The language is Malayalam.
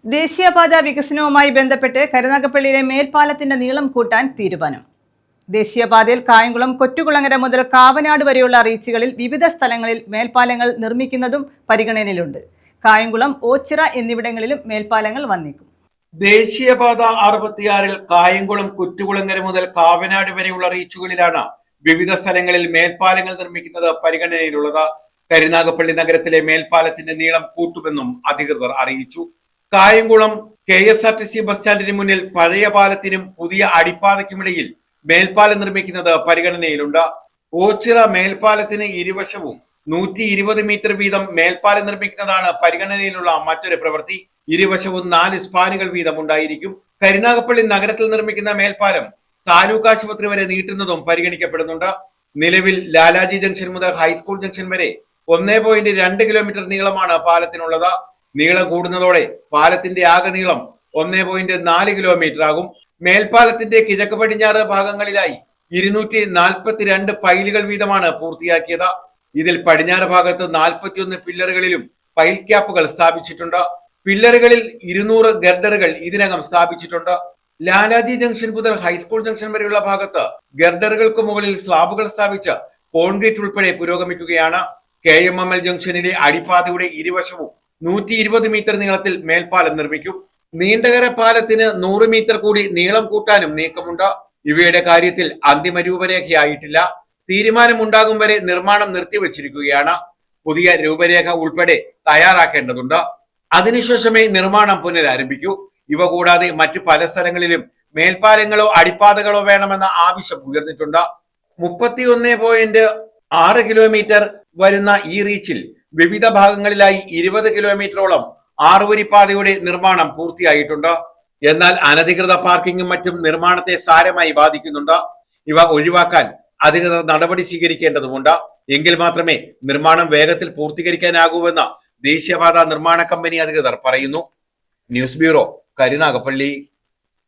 ദേശീയപാത വികസനവുമായി ബന്ധപ്പെട്ട് കരുനാഗപ്പള്ളിയിലെ മേൽപ്പാലത്തിന്റെ നീളം കൂട്ടാൻ തീരുമാനം. ദേശീയപാതയിൽ കായംകുളം കൊറ്റുകുളങ്ങര മുതൽ കാവനാട് വരെയുള്ള റീച്ചുകളിൽ വിവിധ സ്ഥലങ്ങളിൽ മേൽപ്പാലങ്ങൾ നിർമ്മിക്കുന്നതും പരിഗണനയിലുണ്ട്. കായംകുളം, ഓച്ചിറ എന്നിവിടങ്ങളിലും മേൽപ്പാലങ്ങൾ വന്നേക്കും. ദേശീയപാത 66-ൽ കായംകുളം, കുറ്റുകുളങ്ങര മുതൽ കാവനാട് വരെയുള്ള റീച്ചുകളിലാണ് വിവിധ സ്ഥലങ്ങളിൽ മേൽപ്പാലങ്ങൾ നിർമ്മിക്കുന്നത് പരിഗണനയിലുള്ളത്. കരുനാഗപ്പള്ളി നഗരത്തിലെ മേൽപ്പാലത്തിന്റെ നീളം കൂട്ടുമെന്നും അധികൃതർ അറിയിച്ചു. കായംകുളം KSRTC ബസ് സ്റ്റാൻഡിന് മുന്നിൽ പഴയ പാലത്തിനും പുതിയ അടിപ്പാതയ്ക്കുമിടയിൽ മേൽപ്പാലം നിർമ്മിക്കുന്നത് പരിഗണനയിലുണ്ട്. ഓച്ചിറ മേൽപ്പാലത്തിന് ഇരുവശവും 120 മീറ്റർ വീതം മേൽപ്പാലം നിർമ്മിക്കുന്നതാണ് പരിഗണനയിലുള്ള മറ്റൊരു പ്രവൃത്തി. ഇരുവശവും 4 സ്പാനുകൾ വീതം ഉണ്ടായിരിക്കും. കരുനാഗപ്പള്ളി നഗരത്തിൽ നിർമ്മിക്കുന്ന മേൽപ്പാലം താലൂക്ക് ആശുപത്രി വരെ നീട്ടുന്നതും പരിഗണിക്കപ്പെടുന്നുണ്ട്. നിലവിൽ ലാലാജി ജംഗ്ഷൻ മുതൽ ഹൈസ്കൂൾ ജംഗ്ഷൻ വരെ 1.2 കിലോമീറ്റർ നീളമാണ് പാലത്തിനുള്ളത്. നീളം കൂടുന്നതോടെ പാലത്തിന്റെ ആകെ നീളം 1.4 കിലോമീറ്റർ ആകും. മേൽപ്പാലത്തിന്റെ കിഴക്ക് പടിഞ്ഞാറ് ഭാഗങ്ങളിലായി 242 പൈലുകൾ വീതമാണ് പൂർത്തിയാക്കിയത്. ഇതിൽ പടിഞ്ഞാറ് ഭാഗത്ത് 41 പില്ലറുകളിലും പൈൽ ക്യാപ്പുകൾ സ്ഥാപിച്ചിട്ടുണ്ട്. പില്ലറുകളിൽ 200 ഗർഡറുകൾ ഇതിനകം സ്ഥാപിച്ചിട്ടുണ്ട്. ലാലാജി ജംഗ്ഷൻ മുതൽ ഹൈസ്കൂൾ ജംഗ്ഷൻ വരെയുള്ള ഭാഗത്ത് ഗർഡറുകൾക്ക് മുകളിൽ സ്ലാബുകൾ സ്ഥാപിച്ച് കോൺക്രീറ്റ് ഉൾപ്പെടെ പുരോഗമിക്കുകയാണ്. KMML ജംഗ്ഷനിലെ അടിപ്പാതയുടെ ഇരുവശവും 120 മീറ്റർ നീളത്തിൽ മേൽപ്പാലം നിർമ്മിക്കും. നീണ്ടകര പാലത്തിന് 100 മീറ്റർ കൂടി നീളം കൂട്ടാനും നീക്കമുണ്ട്. ഇവയുടെ കാര്യത്തിൽ അന്തിമ രൂപരേഖയായിട്ടില്ല. തീരുമാനമുണ്ടാകും വരെ നിർമ്മാണം നിർത്തിവച്ചിരിക്കുകയാണ്. പുതിയ രൂപരേഖ ഉൾപ്പെടെ തയ്യാറാക്കേണ്ടതുണ്ട്. അതിനുശേഷമേ നിർമ്മാണം പുനരാരംഭിക്കൂ. ഇവ കൂടാതെ മറ്റു പല സ്ഥലങ്ങളിലും മേൽപ്പാലങ്ങളോ അടിപ്പാതകളോ വേണമെന്ന ആവശ്യം ഉയർന്നിട്ടുണ്ട്. 31.6 കിലോമീറ്റർ വരുന്ന ഈ റീച്ചിൽ വിവിധ ഭാഗങ്ങളിലായി 20 കിലോമീറ്ററോളം 6 വരിപ്പാതയുടെ നിർമ്മാണം പൂർത്തിയായിട്ടുണ്ട്. എന്നാൽ അനധികൃത പാർക്കിങ്ങും മറ്റും നിർമ്മാണത്തെ സാരമായി ബാധിക്കുന്നുണ്ട്. ഇവ ഒഴിവാക്കാൻ അധികൃതർ നടപടി സ്വീകരിക്കേണ്ടതുണ്ട്. എങ്കിൽ മാത്രമേ നിർമ്മാണം വേഗത്തിൽ പൂർത്തീകരിക്കാനാകൂവെന്ന് ദേശീയപാത നിർമ്മാണ കമ്പനി അധികൃതർ പറയുന്നു. News bureau, Karunagappally.